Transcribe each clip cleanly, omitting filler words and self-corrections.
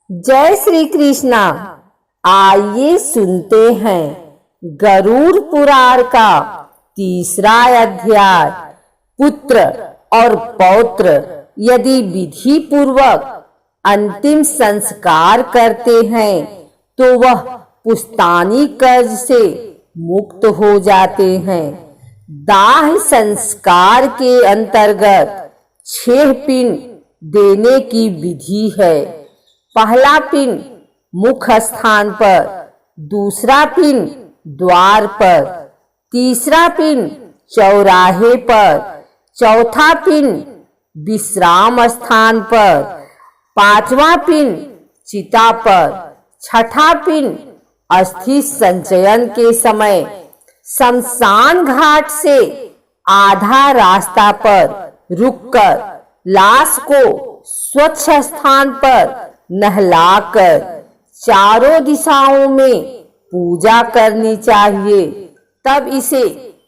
जय श्री कृष्णा। आइए सुनते हैं गरुड़ पुराण का तीसरा अध्याय। पुत्र और पौत्र यदि विधि पूर्वक अंतिम संस्कार करते हैं तो वह पुश्तैनी कर्ज से मुक्त हो जाते हैं। दाह संस्कार के अंतर्गत 6 पिंड देने की विधि है। पहला पिंड मुख स्थान पर, दूसरा पिंड द्वार पर, तीसरा पिंड चौराहे पर, चौथा पिंड विश्राम स्थान पर, पांचवा पिंड चिता पर, छठा पिंड अस्थि संचयन के समय शमशान घाट से आधा रास्ता पर रुककर लाश को स्वच्छ स्थान पर नहलाकर चारों दिशाओं में पूजा करनी चाहिए। तब इसे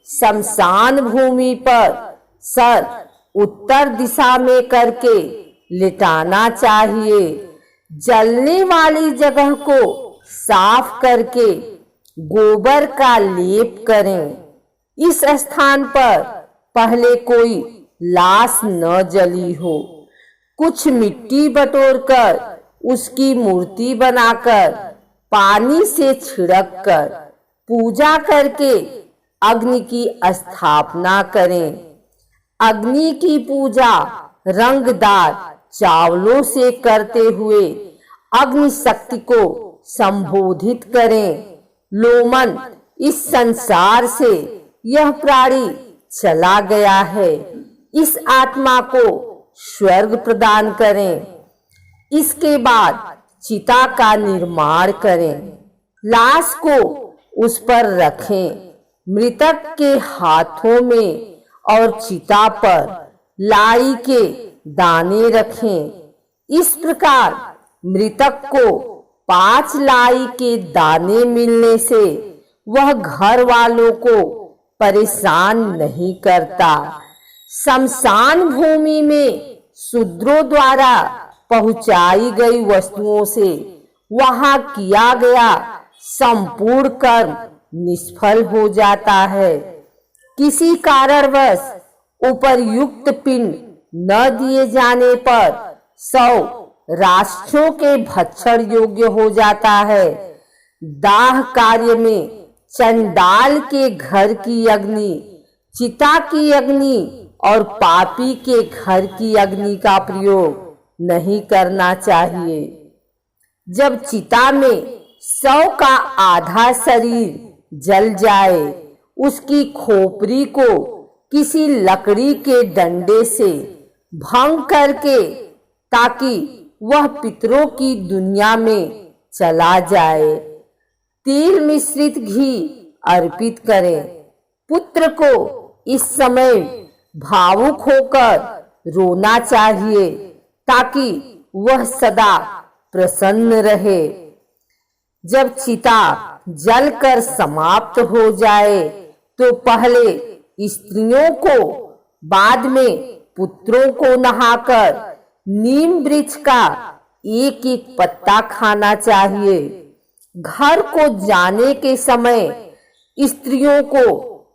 शमशान भूमि पर सर उत्तर दिशा में करके लिटाना चाहिए। जलने वाली जगह को साफ करके गोबर का लेप करें। इस स्थान पर पहले कोई लाश न जली हो। कुछ मिट्टी बटोरकर उसकी मूर्ति बनाकर पानी से छिड़क कर पूजा करके अग्नि की स्थापना करें। अग्नि की पूजा रंगदार चावलों से करते हुए अग्नि शक्ति को संबोधित करें। लोमन, इस संसार से यह प्राणी चला गया है, इस आत्मा को स्वर्ग प्रदान करें। इसके बाद चिता का निर्माण करें। लाश को उस पर रखें। मृतक के हाथों में और चिता पर लाई के दाने रखें। इस प्रकार मृतक को 5 लाई के दाने मिलने से वह घर वालों को परेशान नहीं करता। शमशान भूमि में शूद्रों द्वारा पहुंचाई गई वस्तुओं से वहां किया गया संपूर्ण कर्म निष्फल हो जाता है। किसी कारणवश उपर्युक्त पिंड न दिए जाने पर 100 राष्ट्रों के भक्षण योग्य हो जाता है। दाह कार्य में चंडाल के घर की अग्नि, चिता की अग्नि और पापी के घर की अग्नि का प्रयोग नहीं करना चाहिए। जब चिता में 100 का आधा शरीर जल जाए, उसकी खोपड़ी को किसी लकड़ी के डंडे से भंग करके ताकि वह पितरों की दुनिया में चला जाए, तेल मिश्रित घी अर्पित करें। पुत्र को इस समय भावुक होकर रोना चाहिए ताकि वह सदा प्रसन्न रहे। जब चिता जलकर समाप्त हो जाए तो पहले स्त्रियों को, बाद में पुत्रों को नहाकर नीम वृक्ष का एक एक पत्ता खाना चाहिए। घर को जाने के समय स्त्रियों को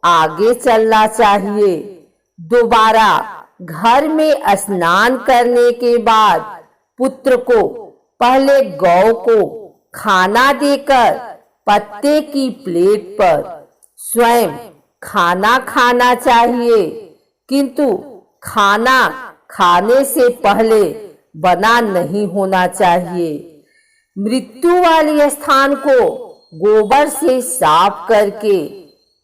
आगे चलना चाहिए। दोबारा घर में स्नान करने के बाद पुत्र को पहले गौ को खाना देकर पत्ते की प्लेट पर स्वयं खाना खाना चाहिए, किंतु खाना खाने से पहले बना नहीं होना चाहिए। मृत्यु वाले स्थान को गोबर से साफ करके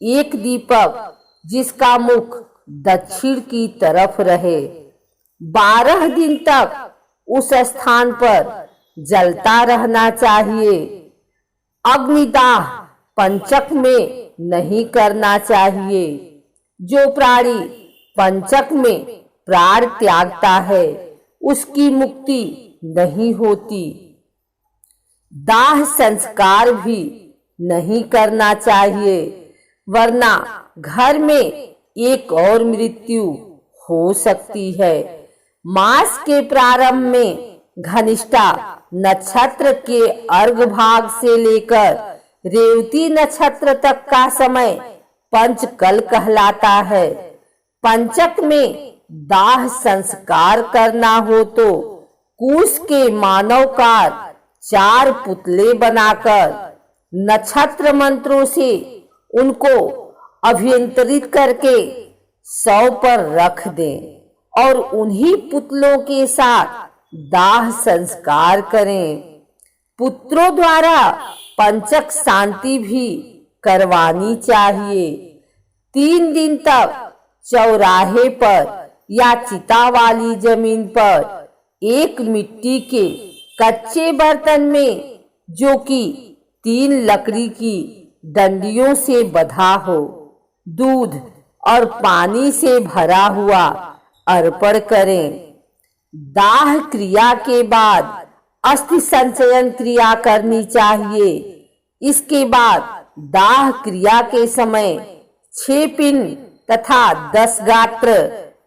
एक दीपक जिसका मुख दक्षिण की तरफ रहे 12 दिन तक उस स्थान पर जलता रहना चाहिए। अग्निदाह पंचक में नहीं करना चाहिए। जो प्राणी पंचक में प्राण त्यागता है उसकी मुक्ति नहीं होती। दाह संस्कार भी नहीं करना चाहिए, वरना घर में एक और मृत्यु हो सकती है। मास के प्रारंभ में घनिष्ठा नक्षत्र के अर्घ भाग से लेकर रेवती नक्षत्र तक का समय पंचकल कहलाता है। पंचक में दाह संस्कार करना हो तो कुश के मानवकार 4 पुतले बनाकर नक्षत्र मंत्रों से उनको अभियंत्रित करके 100 पर रख दें और उन्हीं पुतलों के साथ दाह संस्कार करें। पुत्रों द्वारा पंचक शांति भी करवानी चाहिए। 3 दिन तक चौराहे पर या चिता वाली जमीन पर एक मिट्टी के कच्चे बर्तन में, जो कि 3 लकड़ी की डंडियों से बंधा हो, दूध और पानी से भरा हुआ अर्पण करें। दाह क्रिया के बाद अस्थि संचयन क्रिया करनी चाहिए। इसके बाद दाह क्रिया के समय 6 पिंड तथा 10 गात्र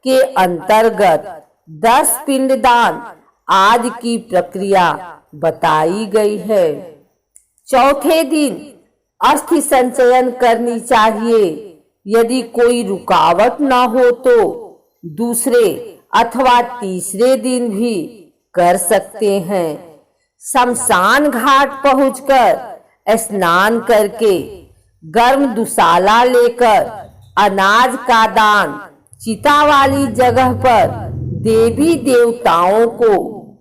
के अंतर्गत 10 पिंडदान आदि की प्रक्रिया बताई गई है। चौथे दिन अस्थि संचयन करनी चाहिए। यदि कोई रुकावट न हो तो दूसरे अथवा तीसरे दिन भी कर सकते हैं। शमशान घाट पहुंचकर स्नान करके गर्म दुसाला लेकर अनाज का दान चिता वाली जगह पर देवी देवताओं को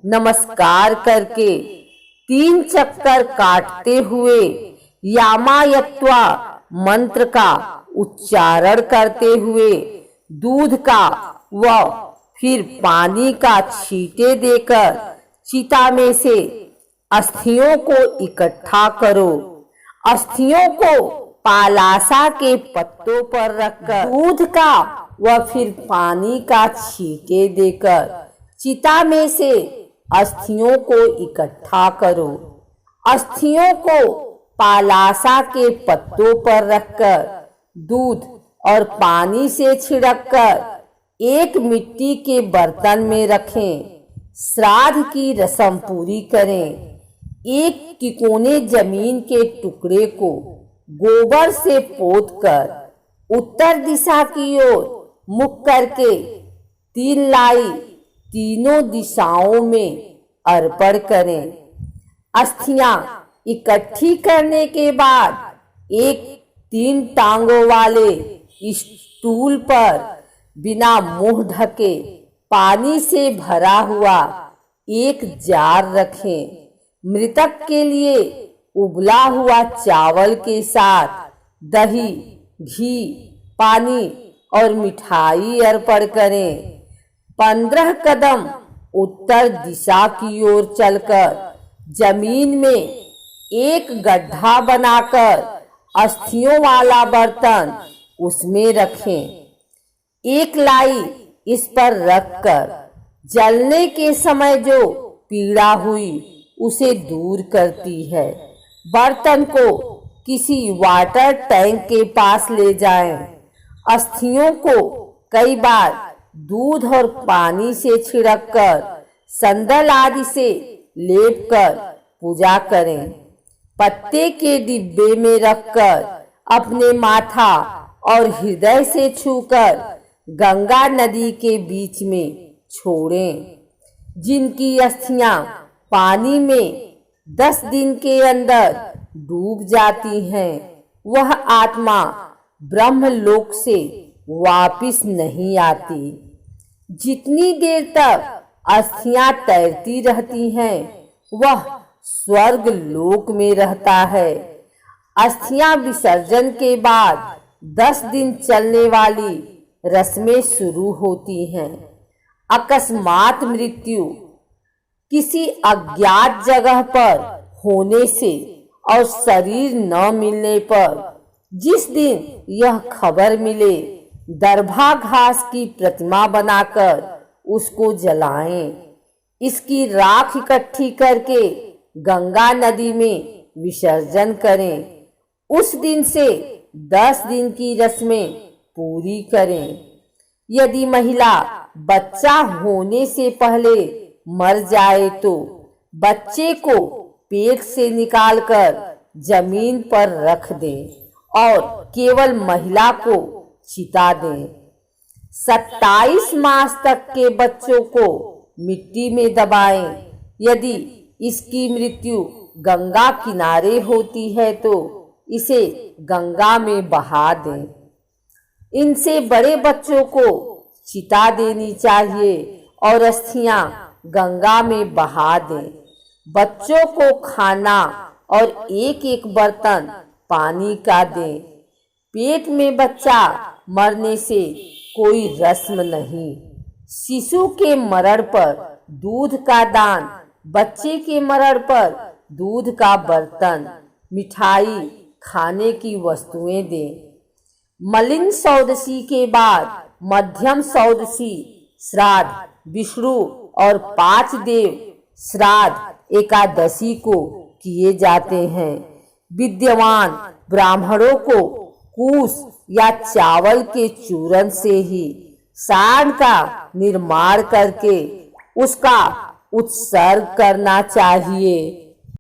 नमस्कार करके 3 चक्कर काटते हुए यामायत्वा मंत्र का उच्चारण करते हुए दूध का व फिर पानी का छींटे देकर चिता में से अस्थियों को इकट्ठा करो। अस्थियों को पालासा के पत्तों पर रखकर दूध का व फिर पानी का छींटे देकर चिता में से अस्थियों को इकट्ठा करो। अस्थियों को पालासा के पत्तों पर रखकर दूध और पानी से छिड़ककर एक मिट्टी के बर्तन में रखें। श्राद्ध की रस्म पूरी करें। एक तिकोने जमीन के टुकड़े को गोबर से पोतकर उत्तर दिशा की ओर मुख करके 3 लाई तीनों दिशाओं में अर्पण करें। अस्थियां इकट्ठी करने के बाद एक 3 टांगों वाले स्टूल पर बिना मुंह ढके पानी से भरा हुआ एक जार रखें। मृतक के लिए उबला हुआ चावल के साथ दही, घी, पानी और मिठाई अर्पण करें। 15 कदम उत्तर दिशा की ओर चलकर जमीन में एक गड्ढा बनाकर अस्थियों वाला बर्तन उसमें रखें। एक लाई इस पर रखकर जलने के समय जो पीड़ा हुई उसे दूर करती है। बर्तन को किसी वाटर टैंक के पास ले जाएं। अस्थियों को कई बार दूध और पानी से छिड़ककर संदल आदि से लेपकर पूजा करें। पत्ते के डिब्बे में रखकर अपने माथा और हृदय से छूकर गंगा नदी के बीच में छोड़ें। जिनकी अस्थियां पानी में 10 दिन के अंदर डूब जाती हैं, वह आत्मा ब्रह्मलोक से वापिस नहीं आती। जितनी देर तक अस्थियां तैरती रहती हैं, वह स्वर्ग लोक में रहता है। अस्थियां विसर्जन के बाद 10 दिन चलने वाली रस्में शुरू होती हैं। अकस्मात मृत्यु किसी अज्ञात जगह पर होने से और शरीर न मिलने पर जिस दिन यह खबर मिले, दरभा घास की प्रतिमा बनाकर उसको जलाएं। इसकी राख इकट्ठी करके गंगा नदी में विसर्जन करें। उस दिन से 10 दिन की रस्में पूरी करें। यदि महिला बच्चा होने से पहले मर जाए तो बच्चे को पेट से निकालकर जमीन पर रख दें और केवल महिला को चिता दें। 27 मास तक के बच्चों को मिट्टी में दबाएं। यदि इसकी मृत्यु गंगा किनारे होती है तो इसे गंगा में बहा दें। इनसे बड़े बच्चों को चिता देनी चाहिए और अस्थियां गंगा में बहा दें। बच्चों को खाना और एक एक बर्तन पानी का दें। पेट में बच्चा मरने से कोई रस्म नहीं। शिशु के मरण पर दूध का दान, बच्चे के मरण पर दूध का बर्तन, मिठाई, खाने की वस्तुएं दें। मलिन सौदशी के बाद मध्यम सौदशी श्राद्ध, विष्णु और 5 देव श्राद्ध एकादशी को किए जाते हैं। विद्वान ब्राह्मणों को कूश या चावल के चूर्ण से ही साँड़ का निर्माण करके उसका उत्सर्ग करना चाहिए।